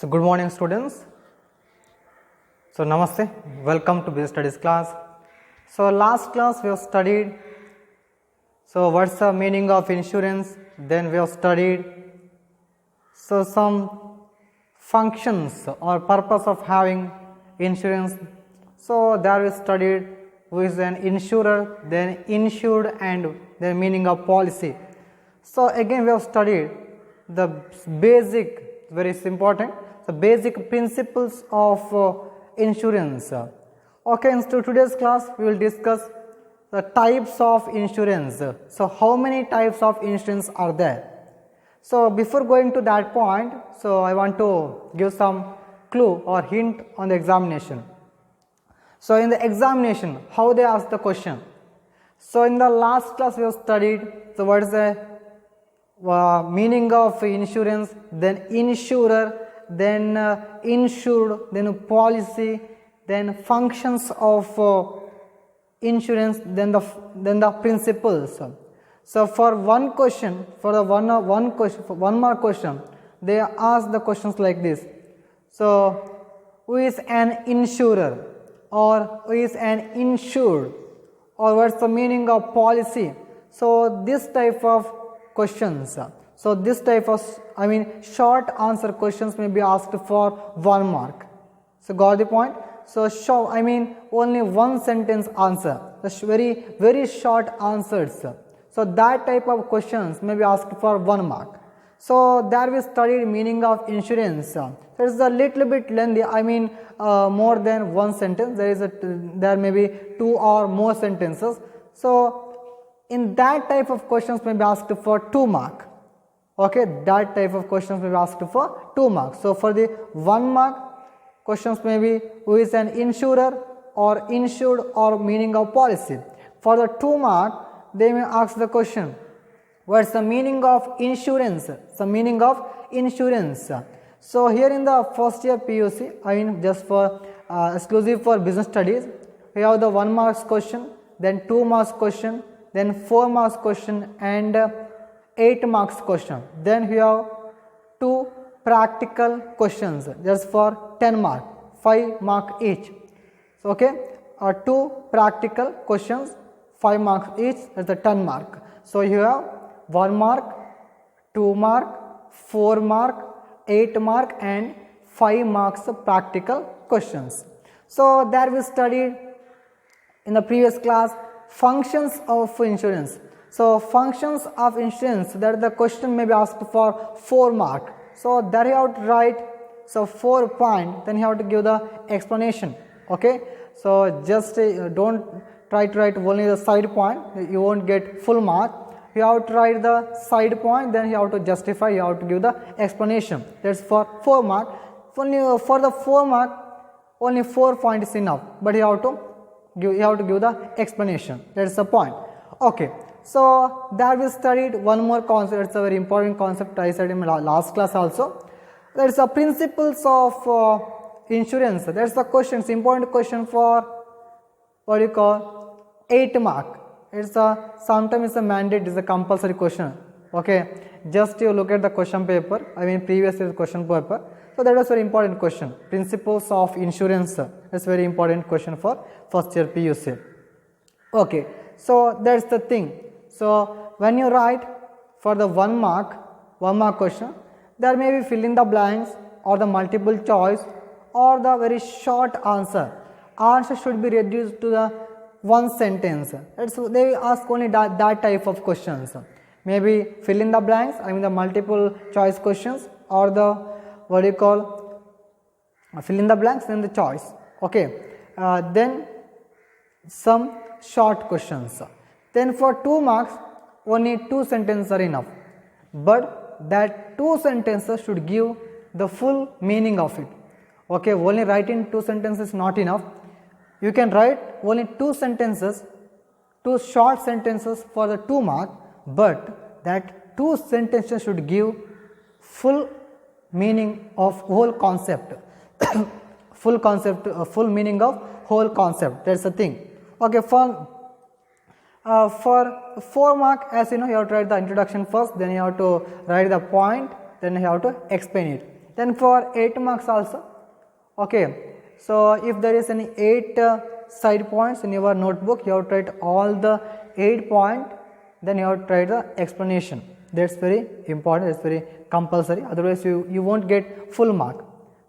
So good morning students. So namaste, welcome to Business Studies class. So last class we have studied what's the meaning of insurance, then we have studied some functions or purpose of having insurance. So there we studied who is an insurer, then insured, and the meaning of policy. So again we have studied the basic, very important, the basic principles of insurance. Okay, in today's class we will discuss the types of insurance. So how many types of insurance are there? So before going to that point, so I want to give some clue or hint on the examination. So in the examination, how they ask the question? So in the last class we have studied, so what is the meaning of insurance, then insurer, then insured, then policy, then functions of insurance, then the principles. So for one question, for the one more question, they ask the questions like this. So who is an insurer, or who is an insured, or what's the meaning of policy? So this type of questions. So this type of short answer questions may be asked for 1 mark. So got the point? So only one sentence answer. That's very short answers. So that type of questions may be asked for 1 mark. So there we studied meaning of insurance. So it's a little bit lengthy. More than one sentence. There may be 2 or more sentences. So in that type of questions may be asked for 2 mark. Okay, that type of questions may be asked for 2 marks. So for the 1 mark questions may be who is an insurer or insured or meaning of policy. For the 2 mark they may ask the question, what's the meaning of insurance? The meaning of insurance. So here in the first year PUC, just for exclusive for business studies, we have the 1 marks question, then 2 marks question, then 4 marks question, and 8 marks question. Then we have 2 practical questions just for 10 mark, 5 mark each. So okay, 2 practical questions, 5 marks each, that's the 10 mark. So you have 1 mark, 2 mark, 4 mark, 8 mark, and 5 marks of practical questions. So there we studied in the previous class functions of insurance. So functions of insurance, that the question may be asked for 4 mark. So there you have to write 4 point, then you have to give the explanation. Okay, so just don't try to write only the side point, you won't get full mark. You have to write the side point, then you have to justify, you have to give the explanation. That's for 4 mark. Only for the 4 mark, only 4 points is enough, but you have to give the explanation. That's the point. Okay, so there we studied one more concept. It's a very important concept I said in my last class also. That's the principles of insurance. That's the question. It's important question for what you call 8 mark. It's sometimes it's a mandate, it's a compulsory question. Okay, just you look at the question paper, previous year's question paper. So that was very important question. Principles of insurance. It's very important question for first year PUC. Okay, so that's the thing. So when you write for the 1 mark question, there may be fill in the blanks or the multiple choice or the very short answer. Answer should be reduced to the 1 sentence. They ask only that type of questions. Maybe fill in the blanks, the multiple choice questions, or the fill in the blanks then the choice. Okay, then some short questions. Then for 2 marks only 2 sentences are enough, but that 2 sentences should give the full meaning of it. Okay, only writing 2 sentences is not enough. You can write only 2 sentences, 2 short sentences for the 2 mark, but that 2 sentences should give full meaning of whole concept. Full meaning of whole concept. That's the thing. Okay, for 4 mark, as you know, you have to write the introduction first, then you have to write the point, then you have to explain it. Then for 8 marks also. Okay, so if there is any 8 side points in your notebook, you have to write all the 8 points, then you have to write the explanation. That's very important, that's very compulsory, otherwise you won't get full mark.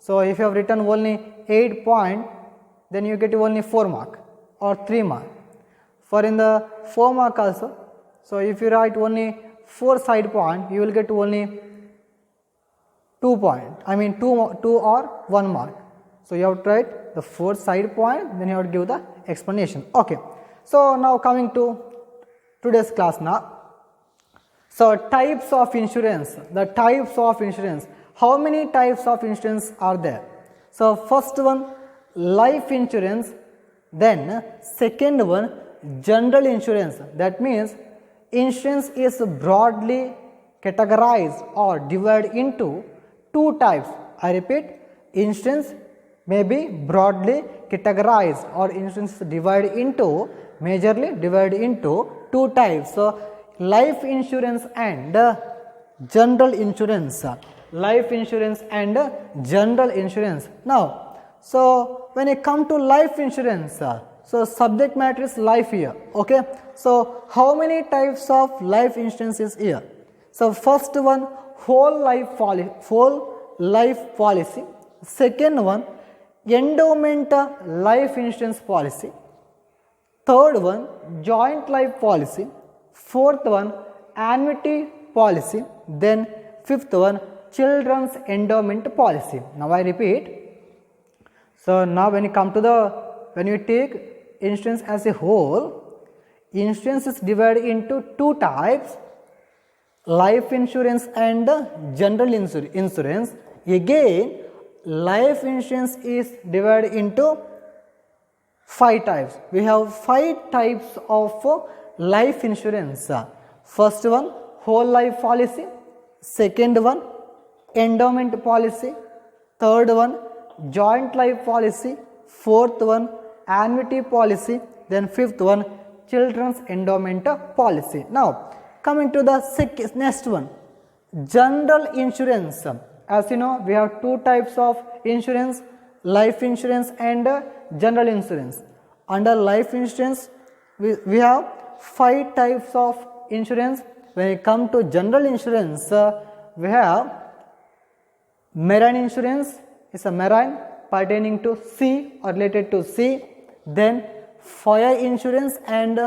So if you have written only 8 points, then you get only 4 mark or 3 mark. For in the 4 mark also, so if you write only 4 side point, you will get only 2 or 1 mark. So you have to write the 4 side point, then you have to give the explanation. Okay, so now coming to today's class now. So types of insurance, the types of insurance. How many types of insurance are there? So first one, life insurance, then second one, general insurance. That means insurance is broadly categorized or divided into 2 types. I repeat, insurance may be broadly categorized or insurance divided into, majorly divided into 2 types. So life insurance and general insurance. Life insurance and general insurance. Now, so when it comes to life insurance, so subject matter is life here. Okay, so how many types of life insurance is here? So first one, whole life policy. Second one, endowment life insurance policy. Third one, joint life policy. Fourth one, annuity policy. Then fifth one, children's endowment policy. Now I repeat. So now when you take insurance as a whole, insurance is divided into 2 types, life insurance and general insurance. Again, life insurance is divided into 5 types. We have 5 types of life insurance. First one, whole life policy. Second one, endowment policy. Third one, joint life policy. Fourth one, annuity policy. Then fifth one, children's endowment policy. Now coming to the next one, general insurance. As you know, we have 2 types of insurance, life insurance and general insurance. Under life insurance, we have 5 types of insurance. When it comes to general insurance, we have marine insurance, is a marine pertaining to sea or related to sea. Then fire insurance and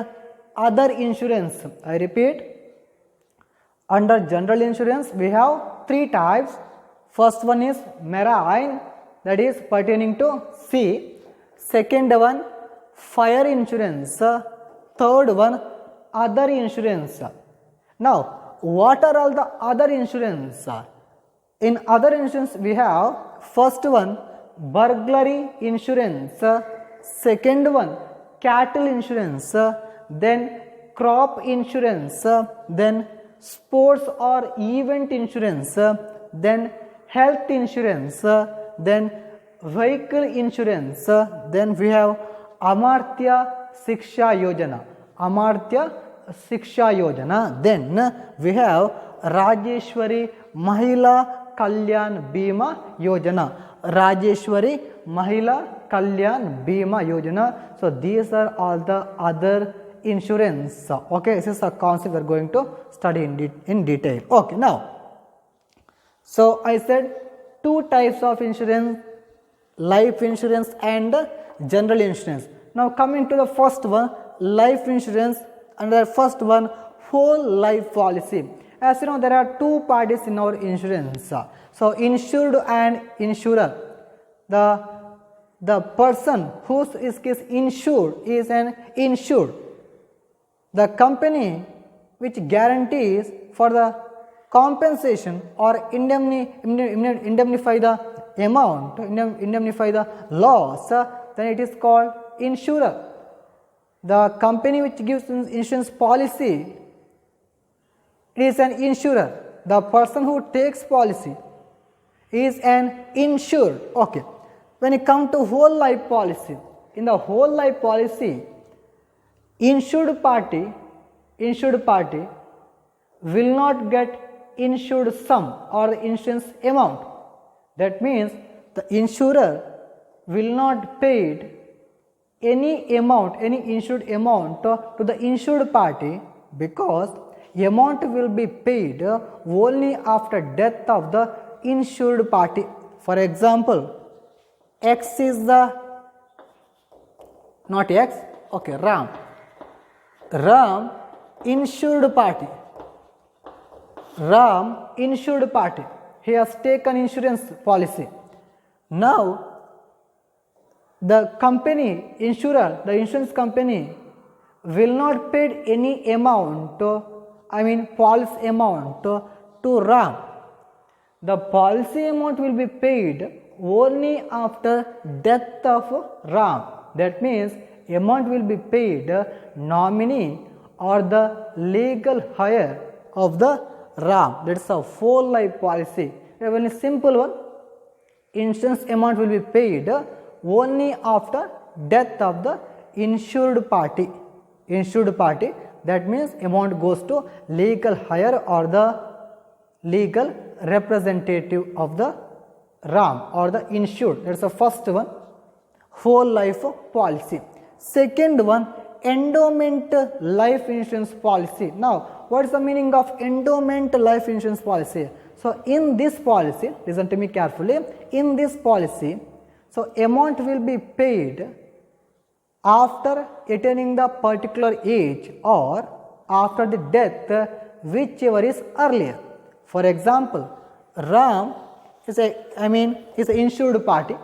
other insurance. I repeat, under general insurance we have 3 types. First one is marine, that is pertaining to sea. Second one, fire insurance. Third one, other insurance. Now what are all the other insurance? In other insurance we have first one, burglary insurance. Second one, cattle insurance. Then crop insurance. Then sports or event insurance. Then health insurance. Then vehicle insurance. Then we have Amartya Shiksha Yojana. Amartya Shiksha Yojana. Then we have Rajeshwari Mahila Kalyan Bima Yojana. Rajeshwari Mahila Kalyan Bima Yojana. So these are all the other insurance. Okay, this is a concept we are going to study in detail. Okay, now, so I said 2 types of insurance, life insurance and general insurance. Now coming to the first one, life insurance, and the first one, whole life policy. As you know, there are 2 parties in our insurance. So insured and insurer. The person whose is insured is an insured. The company which guarantees for the compensation or indemnify the amount, indemnify the loss, then it is called insurer. The company which gives insurance policy is an insurer. The person who takes policy is an insured. Okay. When it comes to whole life policy, in the whole life policy, insured party will not get insured sum or the insurance amount. That means the insurer will not pay any amount, any insured amount to the insured party, because amount will be paid only after death of the insured party. For example, X is the, not X, okay, Ram. Ram insured party. Ram insured party. He has taken insurance policy. Now, the company, insurer, the insurance company will not pay any amount, policy amount to Ram. The policy amount will be paid only after death of Ram. That means amount will be paid nominee or the legal heir of the Ram. That is a whole life policy. A very simple one. Insurance amount will be paid only after death of the insured party. Insured party, that means amount goes to legal heir or the legal representative of the Ram or the insured. That is the first one, whole life policy. Second one, endowment life insurance policy. Now, what is the meaning of endowment life insurance policy? So, in this policy, listen to me carefully, in this policy, so amount will be paid after attaining the particular age or after the death, whichever is earlier. For example, Ram is is an insured party,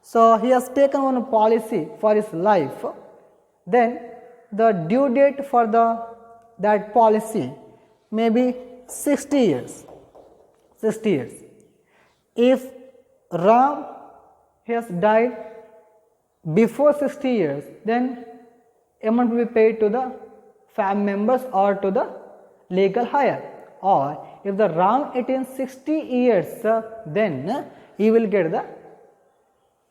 So, he has taken one policy for his life. Then the due date for that policy may be 60 years. 60 years. If Ram has died before 60 years, then amount will be paid to the family members or to the legal heir. Or if the Ram attains 60 years, then he will get the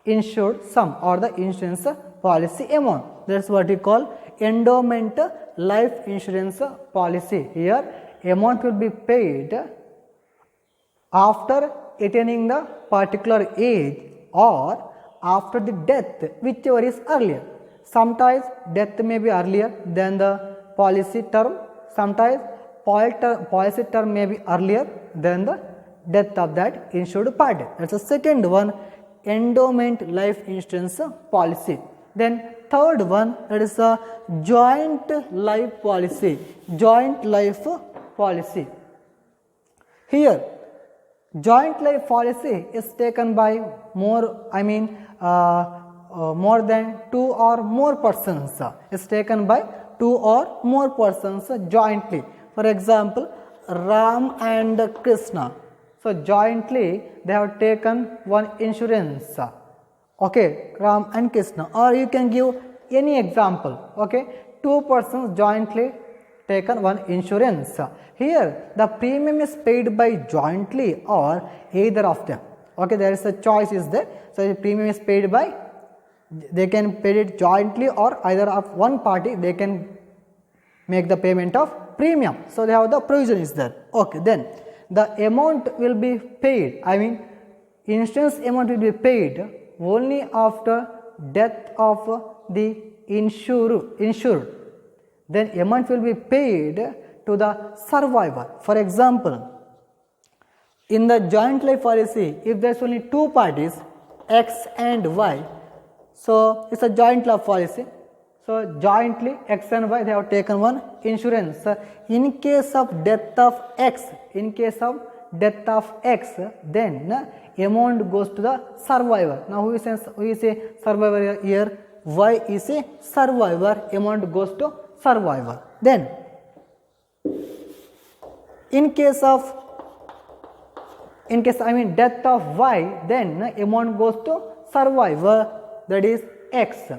insured sum or the insurance policy amount. That is what we call endowment life insurance policy. Here amount will be paid after attaining the particular age or after the death, whichever is earlier. Sometimes death may be earlier than the policy term, sometimes policy term may be earlier than the death of that insured party. That is the second one, endowment life insurance policy. Then third one, that is a joint life policy. Joint life policy. Here, joint life policy is taken by more than two or more persons. Is taken by two or more persons jointly. For example, Ram and Krishna. So, jointly they have taken one insurance. Okay, Ram and Krishna. Or you can give any example. Okay, two persons jointly taken one insurance. Here the premium is paid by jointly or either of them. Okay, there is a choice is there. So, the premium is paid by, they can pay it jointly or either of one party they can make the payment of premium. So, they have the provision is there. Okay, then the amount will be paid, insurance amount will be paid only after death of the insured. Then amount will be paid to the survivor. For example, in the joint life policy, if there is only two parties, X and Y, so it is a joint life policy. So, jointly X and Y they have taken one insurance. In case of death of X, then amount goes to the survivor. Now, who is a survivor here? Y is a survivor, amount goes to survivor. Then, in case death of Y, then amount goes to survivor, that is X.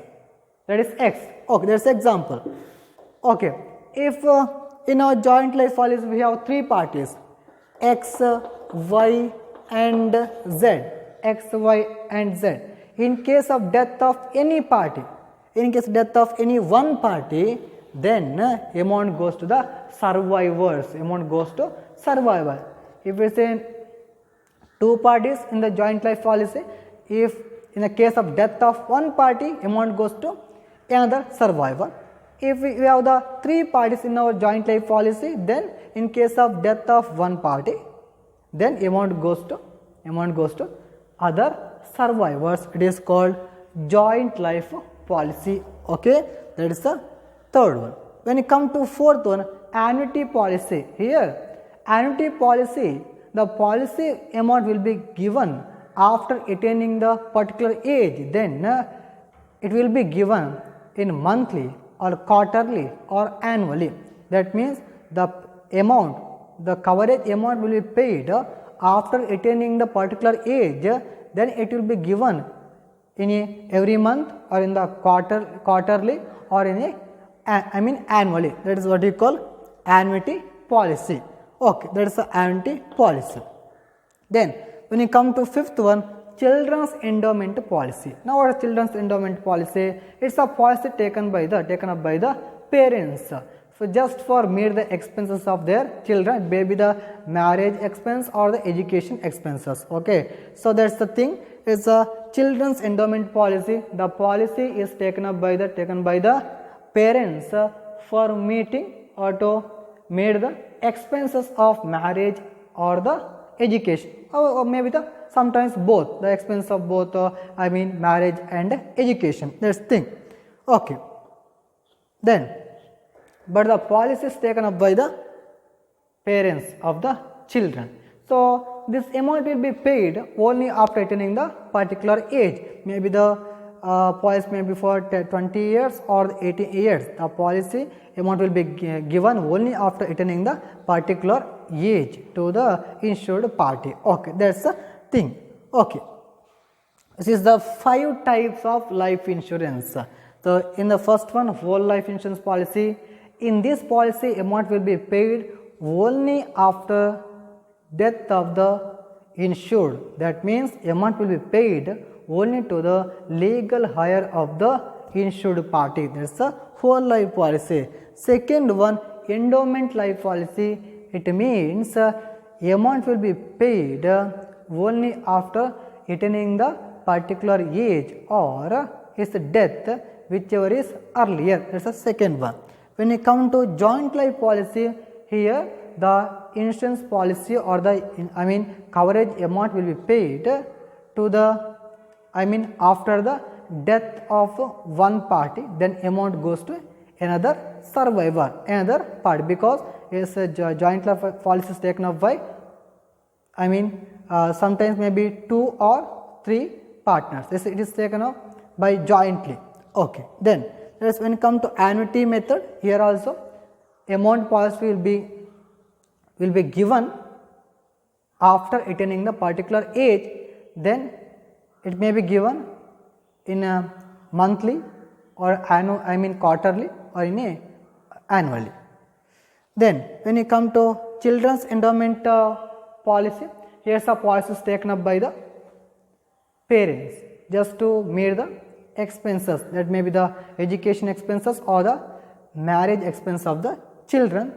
Okay, that's example. Okay, if in our joint life policy we have three parties, X, Y and Z. X, Y and Z. In case of death of any party, in case death of any one party, then amount goes to the survivors. Amount goes to survivor. If we say two parties in the joint life policy. If in the case of death of one party, amount goes to another survivor. If we have the three parties in our joint life policy, then in case of death of one party, then amount goes to other survivors. It is called joint life policy. Okay, that is the third one. When you come to fourth one, annuity policy. Here, annuity policy, the policy amount will be given after attaining the particular age. Then it will be given in monthly or quarterly or annually. That means the amount, the coverage amount will be paid after attaining the particular age. Then it will be given in every month or in the quarterly or in annually. That is what you call annuity policy. Okay, that is the annuity policy. Then when you come to fifth one, children's endowment policy. Now what is children's endowment policy? It's a policy taken up by the parents. So just for meet the expenses of their children, maybe the marriage expense or the education expenses. Okay, so that's the thing. It's a children's endowment policy. The policy is taken by the parents for meeting or to meet the expenses of marriage or the education, or maybe the sometimes both, the expense of both marriage and education. That's the thing. Okay, then but the policy is taken up by the parents of the children. So this amount will be paid only after attaining the particular age. Maybe the policy may be for 20 years or 80 years. The policy amount will be given only after attaining the particular age to the insured party. Okay, that's the thing. Okay, this is the 5 types of life insurance. So in the first one, whole life insurance policy. In this policy, amount will be paid only after death of the insured. That means amount will be paid only to the legal heir of the insured party. That's the whole life policy. Second one, endowment life policy. It means amount will be paid only after attaining the particular age or his death, whichever is earlier. That's the second one. When you come to joint life policy, here the insurance policy or the coverage amount will be paid to the after the death of one party, then amount goes to another survivor, another party, because it's a joint life policy is taken up by sometimes maybe 2 or 3 partners. It is taken up by jointly. Okay, then when you come to annuity method, here also amount policy will be given after attaining the particular age. Then it may be given in a monthly or quarterly or in a annually. Then when you come to children's endowment policy, here's a policy is taken up by the parents just to meet the expenses, that may be the education expenses or the marriage expense of the children.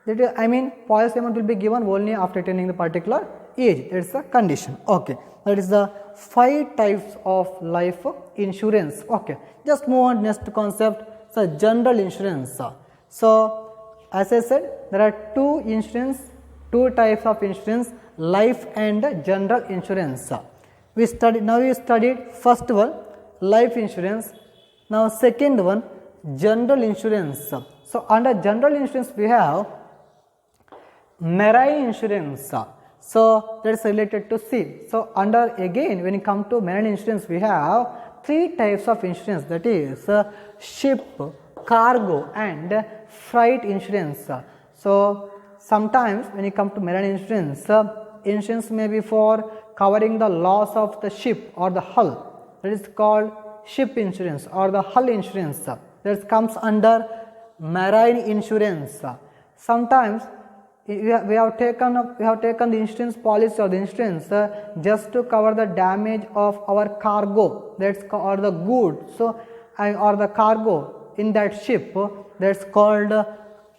That is, policy amount will be given only after attaining the particular age. That is the condition. Okay, that is the 5 types of life insurance. Okay, just move on next concept. So general insurance. So as I said, there are two types of insurance, life and general insurance. We studied first one, life insurance. Now second one, general insurance. So under general insurance we have marine insurance. So that is related to sea. So under again when you come to marine insurance, we have 3 types of insurance, that is ship, cargo and freight insurance. So sometimes when you come to marine insurance, insurance may be for covering the loss of the ship or the hull. That is called ship insurance or the hull insurance. That comes under marine insurance. Sometimes we have taken the insurance policy or the insurance just to cover the damage of our cargo, that's or the goods, so or the cargo in that ship, that's called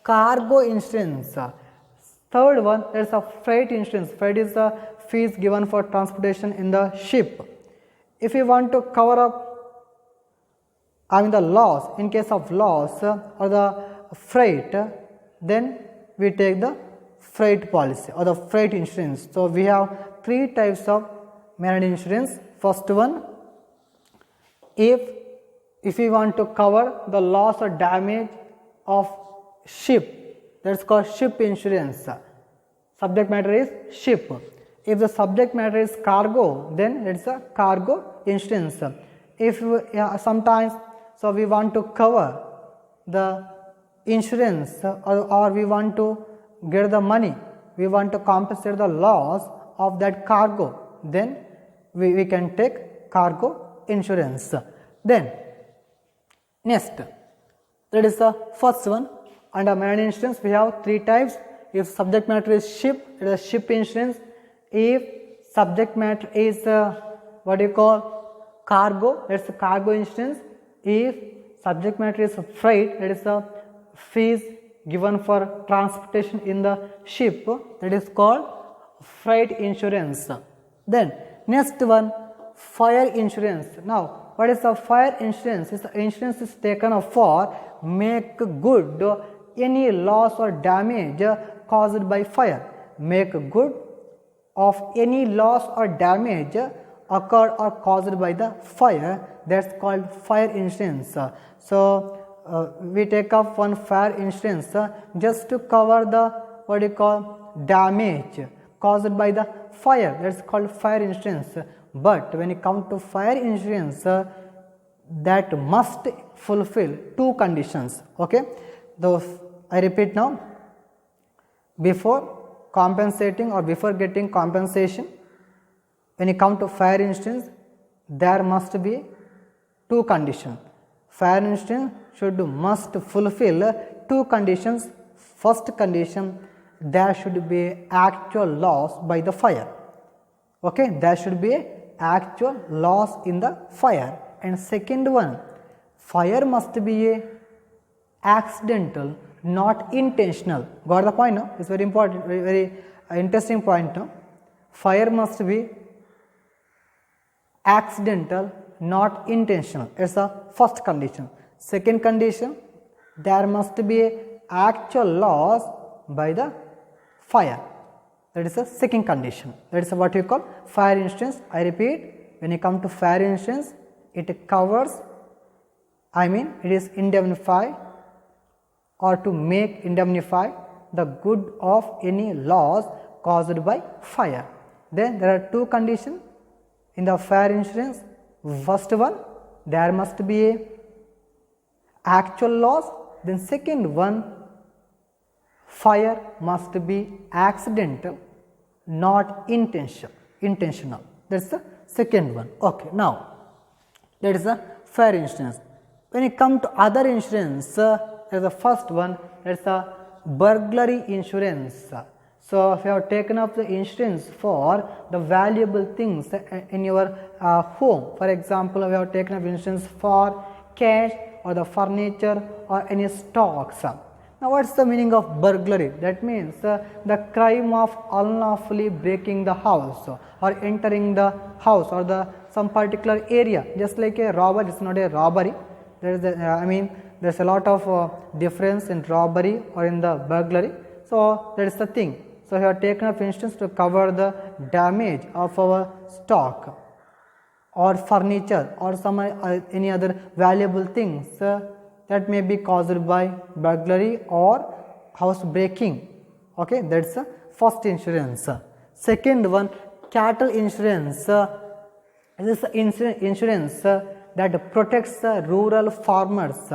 cargo insurance. Third one, there's a freight insurance. Freight is fees given for transportation in the ship. If we want to cover up the loss, in case of loss or the freight, then we take the freight policy or the freight insurance. So we have three types of marine insurance. First one, if we want to cover the loss or damage of ship, that's called ship insurance. Subject matter is ship. If the subject matter is cargo, then it's a cargo insurance. If sometimes so we want to cover the insurance or we want to get the money, we want to compensate the loss of that cargo, then we can take cargo insurance. Then next, that is the first one. Under marine insurance we have three types. If subject matter is ship, it is ship insurance. If subject matter is cargo, that's cargo insurance. If subject matter is freight, that is the fees given for transportation in the ship, that is called freight insurance. Then next one, fire insurance. Now what is the fire insurance? The insurance is taken for make good any loss or damage caused by fire. Make good of any loss or damage occurred or caused by the fire, that's called fire insurance. So we take up one fire insurance just to cover the damage caused by the fire, that's called fire insurance. But when it comes to fire insurance, that must fulfill two conditions. Okay, those I repeat now. Before compensating or before getting compensation, when it comes to fire insurance, there must be two conditions. Fire insurance must fulfill two conditions. First condition, there should be actual loss by the fire. Okay, there should be actual loss in the fire. And second one, fire must be accidental, not intentional. Got the point? No? It's very important, very interesting point. No? Fire must be accidental, not intentional. It's the first condition. Second condition, there must be actual loss by the fire. That is the second condition. That is what you call fire insurance. I repeat, when you come to fire insurance, it covers, it is indemnify or to make indemnify the good of any loss caused by fire. Then there are two conditions in the fire insurance. First one, there must be a actual loss. Then second one, fire must be accidental, not intentional. That's the second one. Okay, now that is the fire insurance. When it comes to other insurance, there is the first one, that is the burglary insurance. So if you have taken up the insurance for the valuable things in your home, for example, we have taken up insurance for cash or the furniture or any stocks. Now what is the meaning of burglary? That means the crime of unlawfully breaking the house or entering the house or the some particular area. Just like a robber, it's not a robbery. There is there's a lot of difference in robbery or in the burglary. So that is the thing. So we have taken up insurance to cover the damage of our stock or furniture or some any other valuable things that may be caused by burglary or house breaking. Okay, that's the first insurance. Second one, cattle insurance. This is insurance that protects the rural farmers.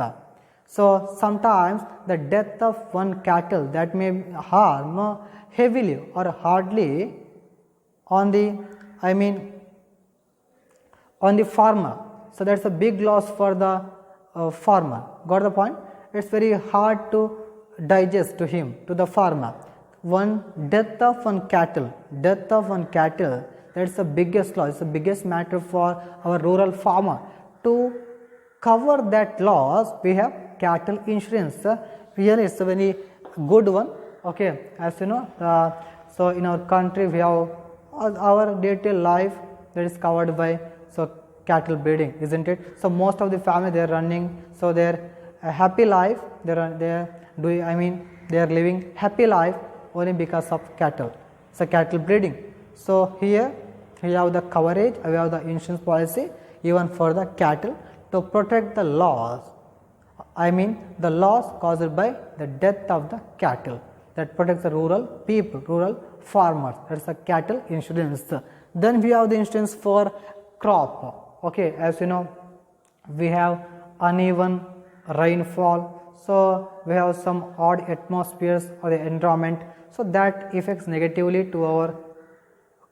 So sometimes the death of one cattle that may harm heavily or hardly on the on the farmer. So that's a big loss for the farmer. Got the point? It's very hard to digest to him, to the farmer. One death of one cattle, that's the biggest loss, it's the biggest matter for our rural farmer. To cover that loss, we have cattle insurance. Really, it's a very good one. Okay, as you know, so in our country we have our day-to-day life that is covered by so cattle breeding, isn't it? So most of the family they are running, so their happy life they are living happy life only because of cattle. So cattle breeding. So here we have the coverage, we have the insurance policy even for the cattle to protect the loss. The loss caused by the death of the cattle, that protects the rural people, rural farmers. That's the cattle insurance. Then we have the insurance for crop. Okay, as you know, we have uneven rainfall, so we have some odd atmospheres or the environment, so that affects negatively to our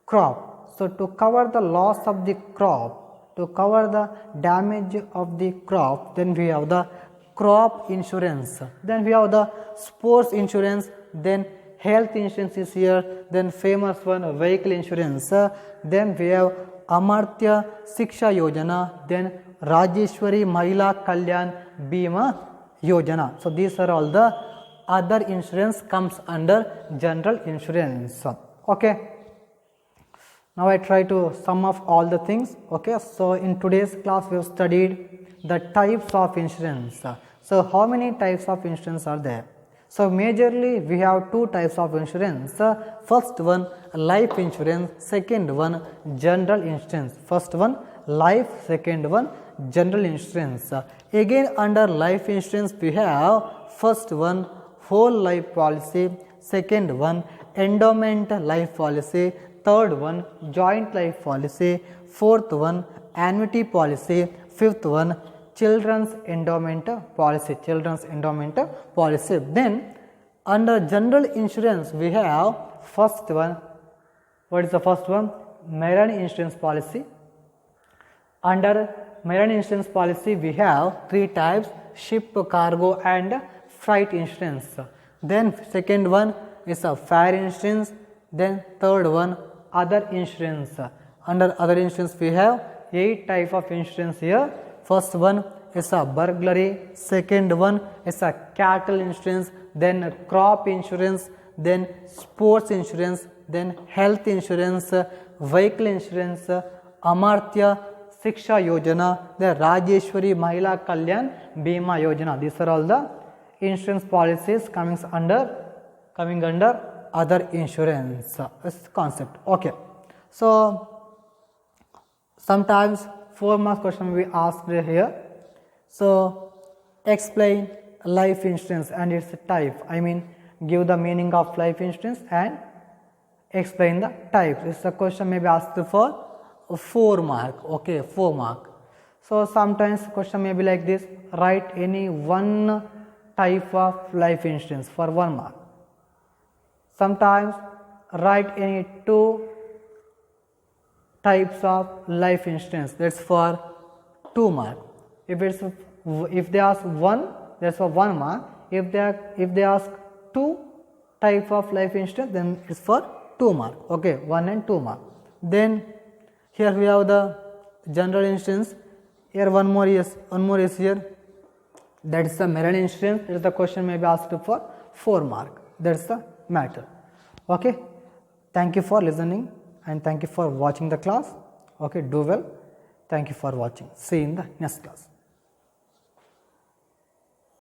crop. So to cover the loss of the crop, to cover the damage of the crop, then we have the crop insurance, then we have the sports insurance, then health insurance is here, then famous one vehicle insurance, then we have Amartya Shiksha Yojana, then Rajeshwari Mahila Kalyan Bima Yojana. So these are all the other insurance comes under general insurance. Okay. Now I try to sum up all the things. Okay. So in today's class we have studied the types of insurance. So how many types of insurance are there? So majorly we have two types of insurance. First one life insurance, second one general insurance. First one life, second one general insurance. Again under life insurance we have first one whole life policy, second one endowment life policy, third one joint life policy, fourth one annuity policy, fifth one children's endowment policy, Then under general insurance we have first one, what is the first one? Marine insurance policy. Under marine insurance policy we have three types: ship, cargo and freight insurance. Then second one is a fire insurance, then third one other insurance. Under other insurance we have 8 type of insurance here. First one is a burglary, second one is a cattle insurance, then crop insurance, then sports insurance, then health insurance, vehicle insurance, Amartya Shiksha Yojana, the Rajeshwari Mahila Kalyan Bima Yojana. These are all the insurance policies coming under other insurance concept. Okay. So sometimes 4 marks question will be asked here. So explain life insurance and its type. Give the meaning of life insurance and explain the types. This question may be asked for 4 mark. Okay, 4 mark. So sometimes question may be like this: write any one type of life insurance for 1 mark. Sometimes write any 2 types of life insurance, that's for 2 mark. If they ask 1, that's for 1 mark. If they ask 2 type of life insurance, then it's for 2 mark. Okay, 1 and 2 mark. Then here we have the general insurance. Here one more is here. That is the marine insurance. That is the question may be asked for 4 mark. That's the matter. Okay. Thank you for listening and thank you for watching the class. Okay, do well. Thank you for watching. See you in the next class.